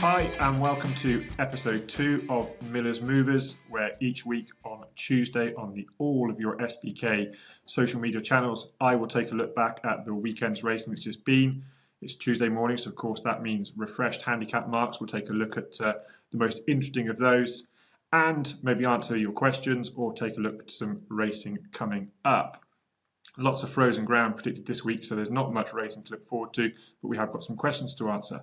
Hi and welcome to episode 2 of Miller's Movers, where each week on Tuesday on all of your SBK social media channels, I will take a look back at the weekend's racing that's just been. It's Tuesday morning, so of course that means refreshed handicap marks. We'll take a look at the most interesting of those and maybe answer your questions or take a look at some racing coming up. Lots of frozen ground predicted this week, so there's not much racing to look forward to, but we have got some questions to answer.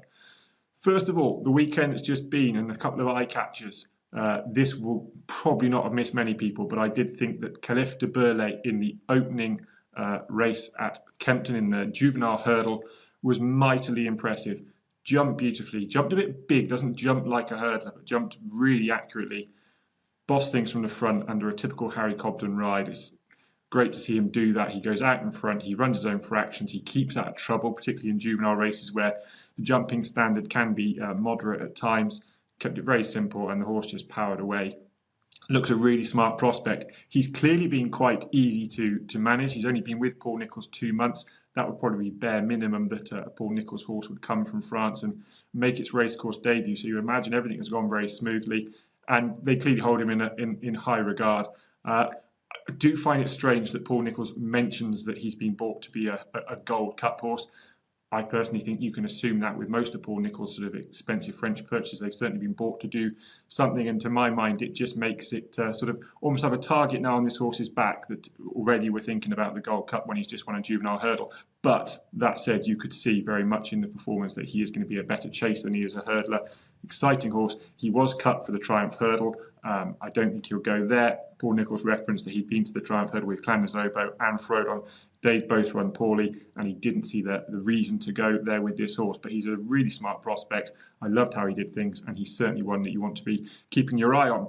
First of all, the weekend that's just been and a couple of eye catchers. This will probably not have missed many people, but I did think that Caliph de Burle in the opening race at Kempton in the juvenile hurdle was mightily impressive. Jumped beautifully, jumped a bit big, doesn't jump like a hurdler, but jumped really accurately. Bossed things from the front under a typical Harry Cobden ride. It's great to see him do that. He goes out in front, he runs his own fractions, he keeps out of trouble, particularly in juvenile races where the jumping standard can be moderate at times. Kept it very simple and the horse just powered away. Looks a really smart prospect. He's clearly been quite easy to manage. He's only been with Paul Nicholls 2 months. That would probably be bare minimum that a Paul Nicholls horse would come from France and make its racecourse debut. So you imagine everything has gone very smoothly and they clearly hold him in high regard. I do find it strange that Paul Nicholls mentions that he's been bought to be a Gold Cup horse. I personally think you can assume that with most of Paul Nicholls' sort of expensive French purchases, they've certainly been bought to do something. And to my mind, it just makes it sort of almost have a target now on this horse's back that already we're thinking about the Gold Cup when he's just won a juvenile hurdle. But that said, you could see very much in the performance that he is going to be a better chaser than he is a hurdler. Exciting horse. He was cut for the Triumph Hurdle. I don't think he'll go there. Paul Nicholls referenced that he'd been to the Triumph Hurdle with Clan-les-Obeaux and Frodon. They've both run poorly, and he didn't see the reason to go there with this horse. But he's a really smart prospect. I loved how he did things, and he's certainly one that you want to be keeping your eye on.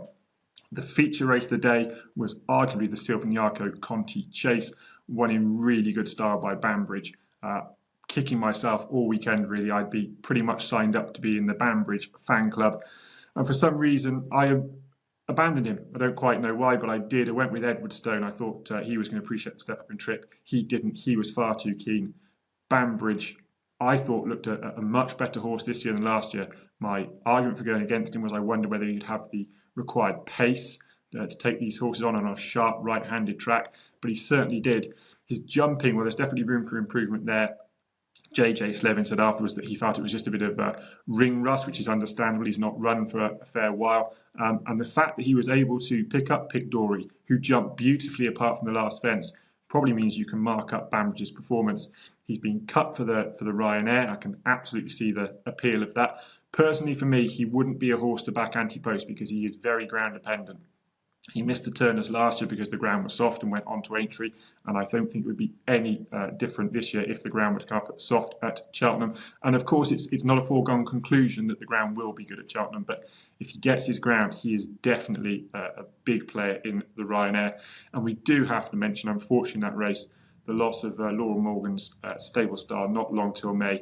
The feature race of the day was arguably the Silvignaco Conti Chase, won in really good style by Banbridge. Kicking myself all weekend, really. I'd be pretty much signed up to be in the Banbridge fan club. And for some reason, I abandoned him. I don't quite know why, but I did. I went with Edwardstone. I thought he was going to appreciate the step up in trip. He didn't. He was far too keen. Banbridge, I thought, looked a much better horse this year than last year. My argument for going against him was I wondered whether he'd have the required pace to take these horses on a sharp right-handed track, but he certainly did. His jumping, well, there's definitely room for improvement there. JJ Slevin said afterwards that he felt it was just a bit of ring rust, which is understandable. He's not run for a fair while. And the fact that he was able to pick up Pic D'Orhy, who jumped beautifully apart from the last fence, probably means you can mark up Banbridge's performance. He's been cut for the Ryanair. I can absolutely see the appeal of that. Personally, for me, he wouldn't be a horse to back anti-post because he is very ground dependent. He missed the turners last year because the ground was soft and went on to Aintree, and I don't think it would be any different this year if the ground would come up soft at Cheltenham. And of course, it's not a foregone conclusion that the ground will be good at Cheltenham, but if he gets his ground, he is definitely a big player in the Ryanair. And we do have to mention, unfortunately, in that race, the loss of Laurel Morgan's stable star not long till May.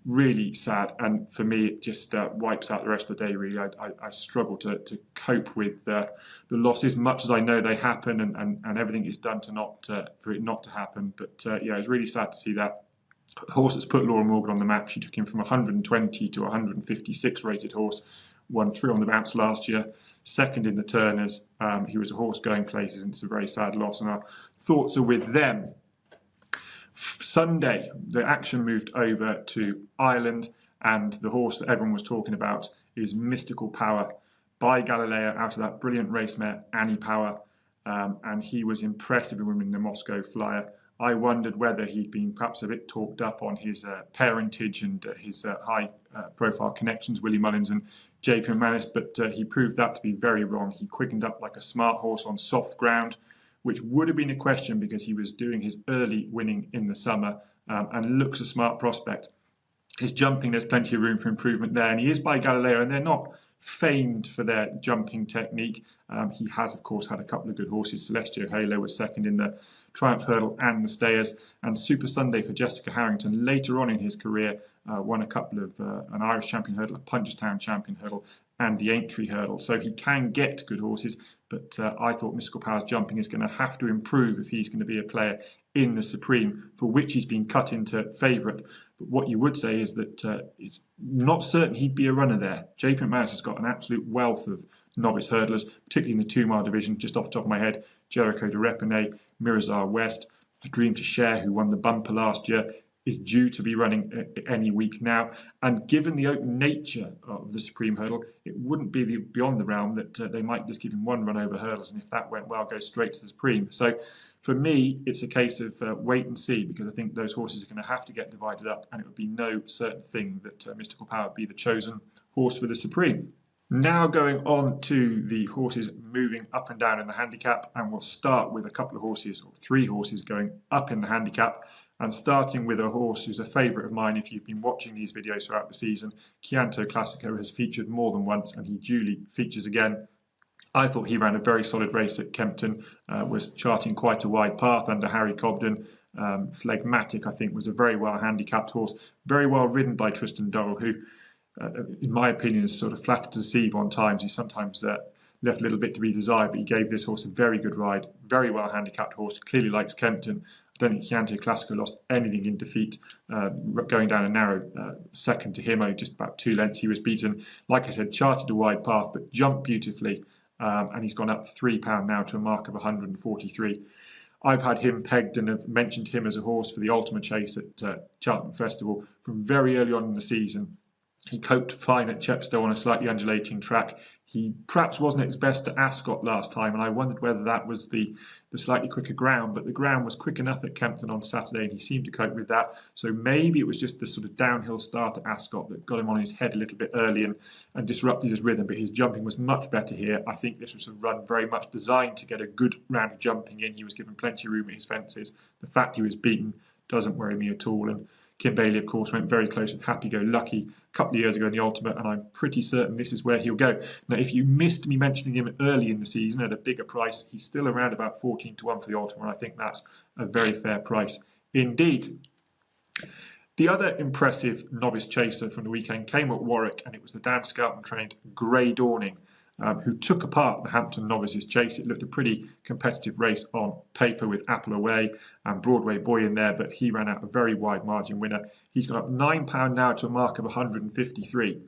Really sad, and for me it just wipes out the rest of the day. Really, I struggle to cope with the losses, much as I know they happen, and everything is done for it not to happen. But yeah, it's really sad to see that. The horse that's put Laura Morgan on the map. She took him from 120 to 156 rated horse. Won 3 on the bounce last year. Second in the Turners. He was a horse going places, and it's a very sad loss. And our thoughts are with them. Sunday, the action moved over to Ireland, and the horse that everyone was talking about is Mystical Power by Galileo out of that brilliant race mare, Annie Power, and he was impressive in winning the Moscow Flyer. I wondered whether he'd been perhaps a bit talked up on his parentage and his high-profile connections, Willie Mullins and JP McManus, but he proved that to be very wrong. He quickened up like a smart horse on soft ground, which would have been a question because he was doing his early winning in the summer and looks a smart prospect. His jumping, there's plenty of room for improvement there, and he is by Galileo, and they're not famed for their jumping technique. He has, of course, had a couple of good horses. Celestio Halo was second in the Triumph Hurdle and the Stayers, and Super Sunday for Jessica Harrington later on in his career won a couple of an Irish champion hurdle, a Punchestown champion hurdle, and the Aintree hurdle. So he can get good horses, but I thought Mystical Power's jumping is going to have to improve if he's going to be a player in the Supreme, for which he's been cut into favourite. But what you would say is that it's not certain he'd be a runner there. JP McManus has got an absolute wealth of novice hurdlers, particularly in the 2 mile division. Just off the top of my head, Jericho de Repine, Mirazar West, A Dream to Share, who won the bumper last year, is due to be running any week now. And given the open nature of the Supreme Hurdle, it wouldn't be beyond the realm that they might just give him one run over hurdles, and if that went well, go straight to the Supreme. So for me, it's a case of wait and see, because I think those horses are going to have to get divided up, and it would be no certain thing that Mystical Power would be the chosen horse for the Supreme. Now going on to the horses moving up and down in the handicap, and we'll start with a couple of horses, or 3 horses going up in the handicap, and starting with a horse who's a favourite of mine. If you've been watching these videos throughout the season, Chianto Classico has featured more than once, and he duly features again. I thought he ran a very solid race at Kempton, was charting quite a wide path under Harry Cobden. Phlegmatic, I think, was a very well handicapped horse, very well ridden by Tristan Durrell, who, in my opinion, is sort of flattered to deceive on times. He sometimes left a little bit to be desired, but he gave this horse a very good ride. Very well handicapped horse, clearly likes Kempton. I don't think Chianto Classico lost anything in defeat, going down a narrow second to him, just about 2 lengths he was beaten. Like I said, charted a wide path, but jumped beautifully, and he's gone up £3 now to a mark of 143. I've had him pegged and have mentioned him as a horse for the Ultimate Chase at Cheltenham Festival from very early on in the season. He coped fine at Chepstow on a slightly undulating track. He perhaps wasn't at his best at Ascot last time, and I wondered whether that was the slightly quicker ground, but the ground was quick enough at Kempton on Saturday, and he seemed to cope with that. So maybe it was just the sort of downhill start at Ascot that got him on his head a little bit early and disrupted his rhythm, but his jumping was much better here. I think this was a run very much designed to get a good round of jumping in. He was given plenty of room at his fences. The fact he was beaten doesn't worry me at all, and Kim Bailey, of course, went very close with Happy Go Lucky a couple of years ago in the Ultimate, and I'm pretty certain this is where he'll go. Now, if you missed me mentioning him early in the season at a bigger price, he's still around about 14 to 1 for the Ultimate, and I think that's a very fair price indeed. The other impressive novice chaser from the weekend came at Warwick, and it was the Dan Scouten-trained Grey Dawning, who took apart the Hampton Novices Chase. It looked a pretty competitive race on paper with Apple Away and Broadway Boy in there, but he ran out a very wide margin winner. He's gone up £9 now to a mark of 153.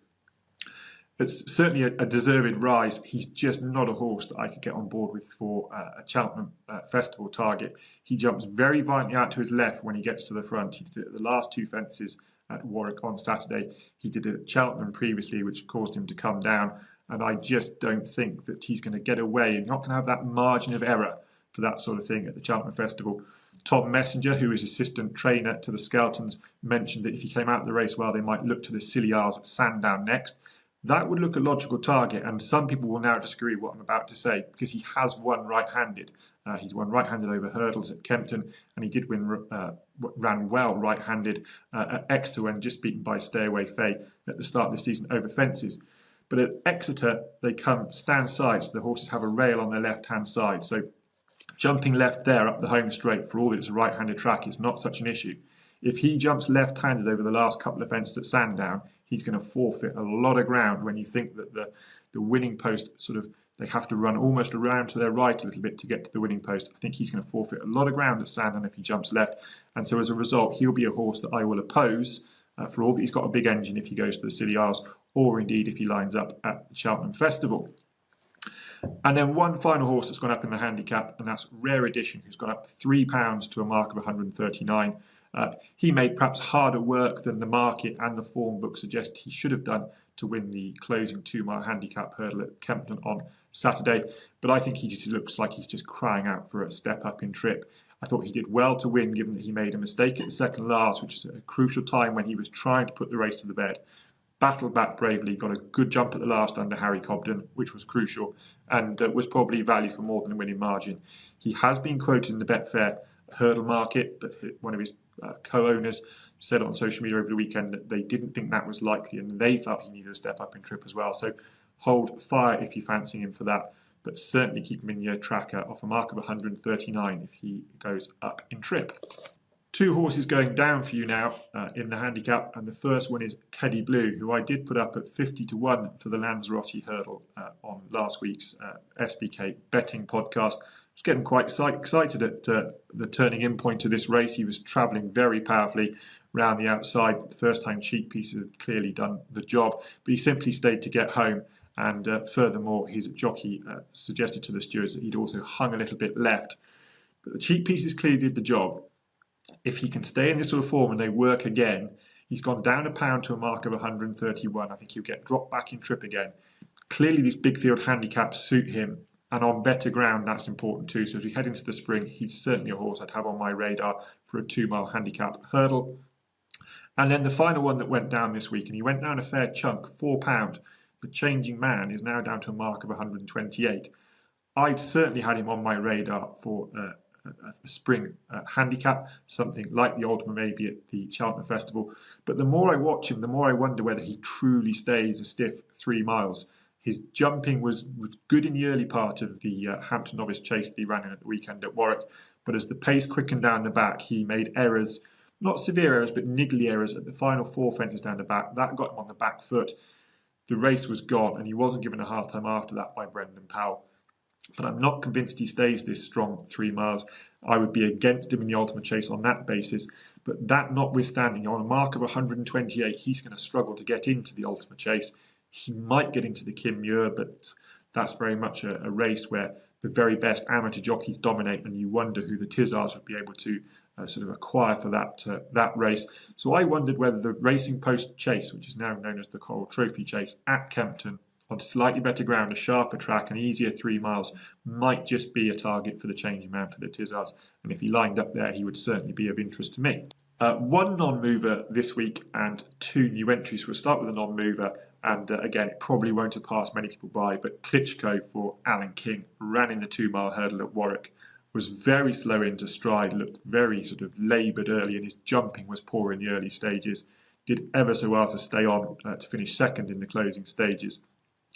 It's certainly a deserved rise. He's just not a horse that I could get on board with for a Cheltenham Festival target. He jumps very violently out to his left when he gets to the front. He did it at the last 2 fences at Warwick on Saturday. He did it at Cheltenham previously, which caused him to come down. And I just don't think that he's going to get away. He's not going to have that margin of error for that sort of thing at the Cheltenham Festival. Tom Messenger, who is assistant trainer to the Skeltons, mentioned that if he came out of the race well, they might look to the Scilly Isles at Sandown next. That would look a logical target, and some people will now disagree with what I'm about to say, because he has won right-handed. He's won right-handed over hurdles at Kempton, and he did ran well right-handed at Exeter when just beaten by Stay Away Faye at the start of the season over fences. But at Exeter, they come stand side, so the horses have a rail on their left-hand side. So jumping left there up the home straight, for all that it's a right-handed track, is not such an issue. If he jumps left-handed over the last couple of fences at Sandown, he's going to forfeit a lot of ground when you think that the winning post they have to run almost around to their right a little bit to get to the winning post. I think he's going to forfeit a lot of ground at Sandown if he jumps left. And so as a result, he'll be a horse that I will oppose for all that he's got a big engine if he goes to the Scilly Isles, or indeed if he lines up at the Cheltenham Festival. And then one final horse that's gone up in the handicap, and that's Rare Edition, who's gone up £3 to a mark of 139. He made perhaps harder work than the market and the form book suggest he should have done to win the closing 2 mile handicap hurdle at Kempton on Saturday. But I think he just looks like he's just crying out for a step up in trip. I thought he did well to win, given that he made a mistake at the second last, which is a crucial time when he was trying to put the race to the bed. Battled back bravely, got a good jump at the last under Harry Cobden, which was crucial, and was probably value for more than a winning margin. He has been quoted in the Betfair hurdle market, but one of his co-owners said on social media over the weekend that they didn't think that was likely, and they felt he needed a step up in trip as well. So hold fire if you fancy him for that, but certainly keep him in your tracker off a mark of 139 if he goes up in trip. 2 horses going down for you now in the handicap, and the first one is Teddy Blue, who I did put up at 50 to 1 for the Lanzarote hurdle on last week's SBK betting podcast. was getting quite excited at the turning in point of this race. He was travelling very powerfully round the outside. The first time cheek pieces had clearly done the job, but he simply stayed to get home. And furthermore, his jockey suggested to the stewards that he'd also hung a little bit left. But the cheek pieces clearly did the job. If he can stay in this sort of form and they work again, he's gone down a pound to a mark of 131. I think he'll get dropped back in trip again. Clearly, these big field handicaps suit him, and on better ground, that's important too. So as we head into the spring, he's certainly a horse I'd have on my radar for a 2-mile handicap hurdle. And then the final one that went down this week, and he went down a fair chunk, £4. The Changing Man is now down to a mark of 128. I'd certainly had him on my radar for a spring handicap, something like the Ultima maybe at the Cheltenham Festival. But the more I watch him, the more I wonder whether he truly stays a stiff 3 miles. His jumping was good in the early part of the Hampton Novice Chase that he ran in at the weekend at Warwick. But as the pace quickened down the back, he made errors, not severe errors, but niggly errors at the final 4 fences down the back. That got him on the back foot. The race was gone, and he wasn't given a hard time after that by Brendan Powell. But I'm not convinced he stays this strong 3 miles. I would be against him in the Ultimate Chase on that basis. But that notwithstanding, on a mark of 128, he's going to struggle to get into the Ultimate Chase. He might get into the Kim Muir, but that's very much a race where the very best amateur jockeys dominate, and you wonder who the Tizzards would be able to sort of acquire for that race. So I wondered whether the Racing Post Chase, which is now known as the Coral Trophy Chase at Kempton, on slightly better ground, a sharper track, an easier 3 miles, might just be a target for the Changing Man for the Tizzards. And if he lined up there, he would certainly be of interest to me. One non-mover this week and 2 new entries. We'll start with a non-mover. And again, it probably won't have passed many people by, but Klitschko for Alan King ran in the 2-mile hurdle at Warwick, was very slow into stride, looked very sort of laboured early, and his jumping was poor in the early stages. Did ever so well to stay on to finish second in the closing stages.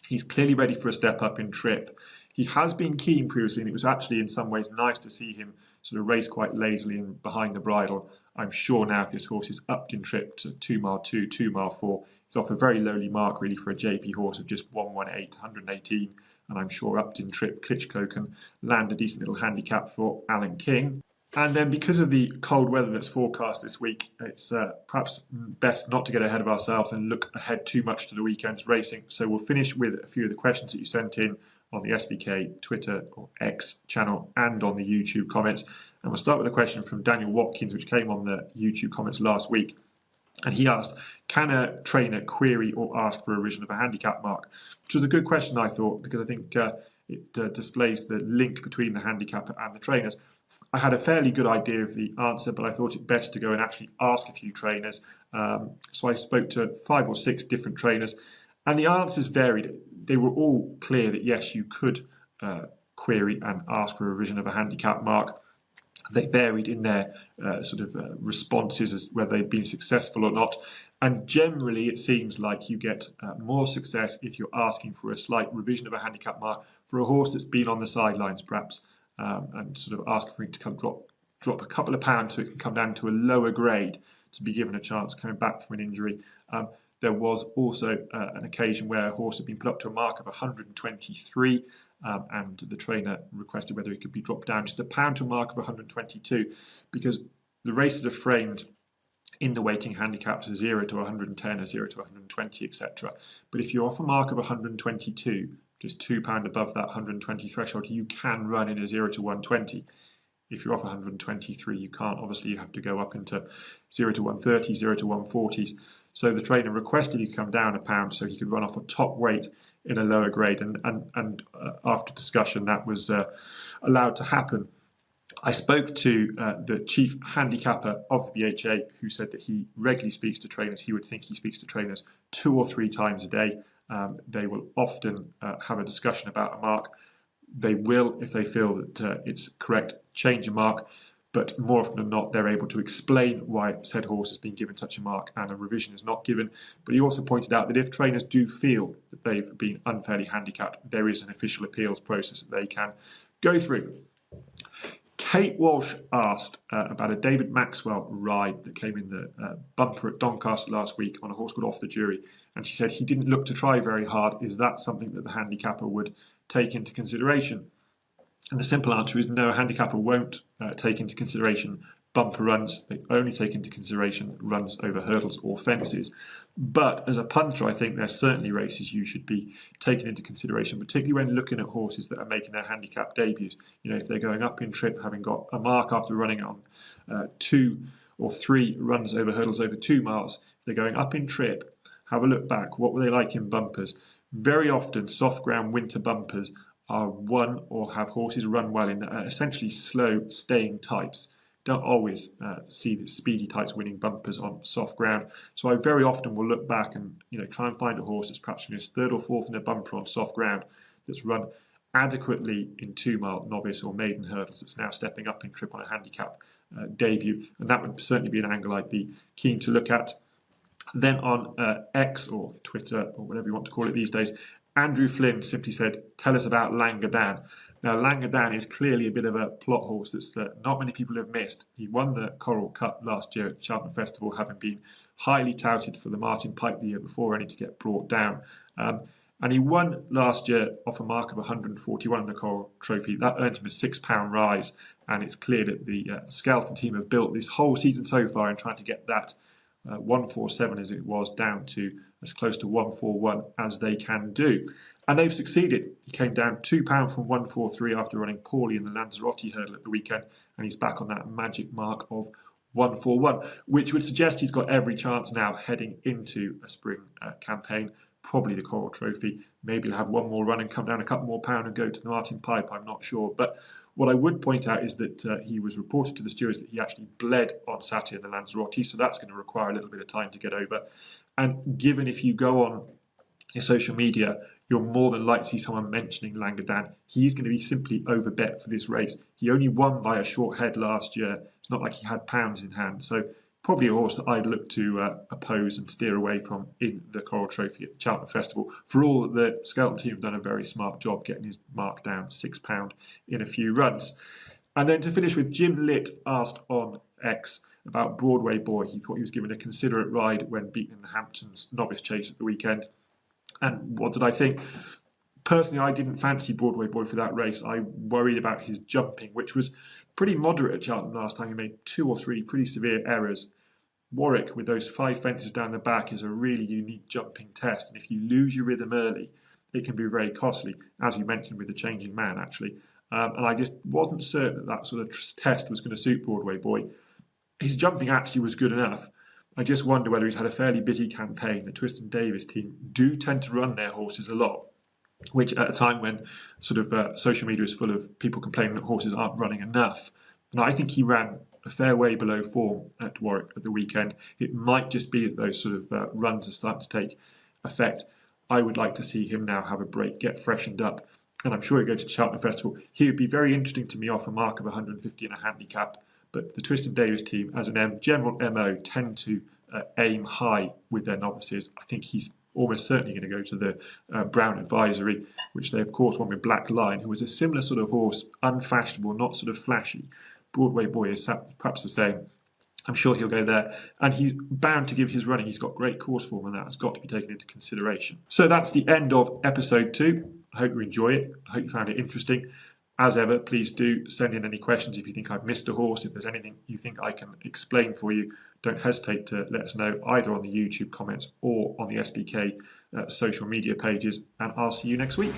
He's clearly ready for a step up in trip. He has been keen previously, and it was actually in some ways nice to see him sort of race quite lazily and behind the bridle. I'm sure now if this horse is upped in trip to 2 mile 2, 2 mile 4, it's off a very lowly mark really for a JP horse of just 118, 118. And I'm sure upped in trip, Klitschko can land a decent little handicap for Alan King. And then because of the cold weather that's forecast this week, it's perhaps best not to get ahead of ourselves and look ahead too much to the weekend's racing. So we'll finish with a few of the questions that you sent in on the SBK Twitter or X channel and on the YouTube comments. And we'll start with a question from Daniel Watkins, which came on the YouTube comments last week. And he asked, can a trainer query or ask for a revision of a handicap mark? Which was a good question, I thought, because I think it displays the link between the handicapper and the trainers. I had a fairly good idea of the answer, but I thought it best to go and actually ask a few trainers. So I spoke to 5 or 6 different trainers, and the answers varied. They were all clear that yes, you could query and ask for a revision of a handicap mark. They varied in their responses as whether they've been successful or not. And generally, it seems like you get more success if you're asking for a slight revision of a handicap mark for a horse that's been on the sidelines, perhaps, and sort of ask for it to come drop a couple of pounds so it can come down to a lower grade to be given a chance coming back from an injury. There was also an occasion where a horse had been put up to a mark of 123, and the trainer requested whether it could be dropped down just a pound to a mark of 122, because the races are framed in the weighting handicaps of 0 to 110 or 0 to 120, etc. But if you're off a mark of 122, just £2 above that 120 threshold, you can run in a 0 to 120. If you're off 123, you can't. Obviously, you have to go up into 0 to 130, 0 to 140s. So the trainer requested he come down a pound so he could run off a top weight in a lower grade. And after discussion, that was allowed to happen. I spoke to the chief handicapper of the BHA, who said that he regularly speaks to trainers. He would think he speaks to trainers 2 or 3 times a day. They will often have a discussion about a mark. They will, if they feel that it's correct, change a mark. But more often than not, they're able to explain why said horse has been given such a mark and a revision is not given. But he also pointed out that if trainers do feel that they've been unfairly handicapped, there is an official appeals process that they can go through. Kate Walsh asked about a David Maxwell ride that came in the bumper at Doncaster last week on a horse called Off the Jury. And she said he didn't look to try very hard. Is that something that the handicapper would take into consideration? And the simple answer is no, a handicapper won't take into consideration bumper runs. They only take into consideration runs over hurdles or fences. But as a punter, I think there's certainly races you should be taking into consideration, particularly when looking at horses that are making their handicap debuts. If they're going up in trip, having got a mark after running on 2 or 3 runs over hurdles over 2 miles, if they're going up in trip, have a look back. What were they like in bumpers? Very often, soft ground winter bumpers are won or have horses run well in essentially slow staying types. Don't always see the speedy types winning bumpers on soft ground. So I very often will look back and try and find a horse that's perhaps finished 3rd or 4th in their bumper on soft ground that's run adequately in 2-mile novice or maiden hurdles that's now stepping up in trip on a handicap debut. And that would certainly be an angle I'd be keen to look at. Then on X or Twitter or whatever you want to call it these days, Andrew Flynn simply said, "Tell us about Langadan." Now, Langadan is clearly a bit of a plot horse that's not many people have missed. He won the Coral Cup last year at the Cheltenham Festival, having been highly touted for the Martin Pipe the year before, only to get brought down. And he won last year off a mark of 141 in the Coral Trophy. That earned him a £6 rise, and it's clear that the Skeleton team have built this whole season so far in trying to get that 147 as it was down to as close to 141 as they can do. And they've succeeded. He came down £2 from 143 after running poorly in the Lanzarote hurdle at the weekend, and he's back on that magic mark of 141, which would suggest he's got every chance now heading into a spring campaign, probably the Coral Trophy. Maybe he'll have one more run and come down a couple more pound and go to the Martin Pipe, I'm not sure. But what I would point out is that he was reported to the stewards that he actually bled on Saturday in the Lanzarote, so that's going to require a little bit of time to get over. And given if you go on your social media, you're more than likely to see someone mentioning Langadan. He's going to be simply overbet for this race. He only won by a short head last year. It's not like he had pounds in hand. So probably a horse that I'd look to oppose and steer away from in the Coral Trophy at the Cheltenham Festival. For all that the Skeleton team have done a very smart job getting his mark down £6 in a few runs. And then to finish with, Jim Litt asked on X about Broadway Boy. He thought he was given a considerate ride when beaten in the Hamptons Novice Chase at the weekend. And what did I think? Personally, I didn't fancy Broadway Boy for that race. I worried about his jumping, which was pretty moderate at Cheltenham last time. He made 2 or 3 pretty severe errors. Warwick, with those 5 fences down the back, is a really unique jumping test. And if you lose your rhythm early, it can be very costly, as we mentioned with the Changing Man, actually. And I just wasn't certain that sort of test was going to suit Broadway Boy. His jumping actually was good enough. I just wonder whether he's had a fairly busy campaign. The Twiston Davies team do tend to run their horses a lot, which at a time when sort of social media is full of people complaining that horses aren't running enough. And I think he ran a fair way below form at Warwick at the weekend. It might just be that those sort of runs are starting to take effect. I would like to see him now have a break, get freshened up, and I'm sure he'll go to the Cheltenham Festival. He would be very interesting to me off a mark of 150 and a handicap. But the Twiston Davies team, as an general MO, tend to aim high with their novices. I think he's almost certainly going to go to the Brown Advisory, which they, of course, won with Black Lion, who was a similar sort of horse, unfashionable, not sort of flashy. Broadway Boy is perhaps the same. I'm sure he'll go there. And he's bound to give his running. He's got great course form, and that has got to be taken into consideration. So that's the end of episode 2. I hope you enjoy it. I hope you found it interesting. As ever, please do send in any questions if you think I've missed a horse. If there's anything you think I can explain for you, don't hesitate to let us know either on the YouTube comments or on the SBK social media pages. And I'll see you next week.